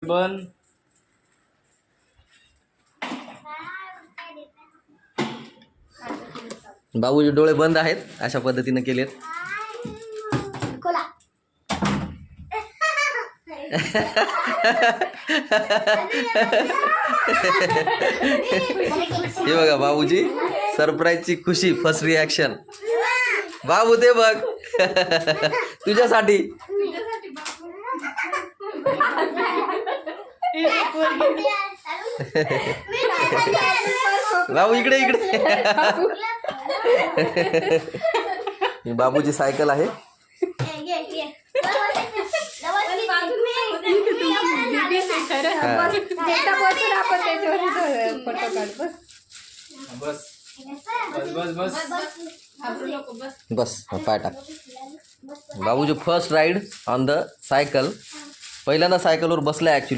बन बाबूचे डोळे बंद आहेत अशा पद्धतीने केलेत. हे बघा बाबूजी सरप्राईजची खुशी. First reaction. बाबू ते बघ तुझ्यासाठी. बाबू इकडे इकडे. ही बाबूची सायकल आहे. बस पाय टाक. बाबूजी first ride on the cycle. पहिल्यांदा सायकलवर बसलाय ऍक्च्युली.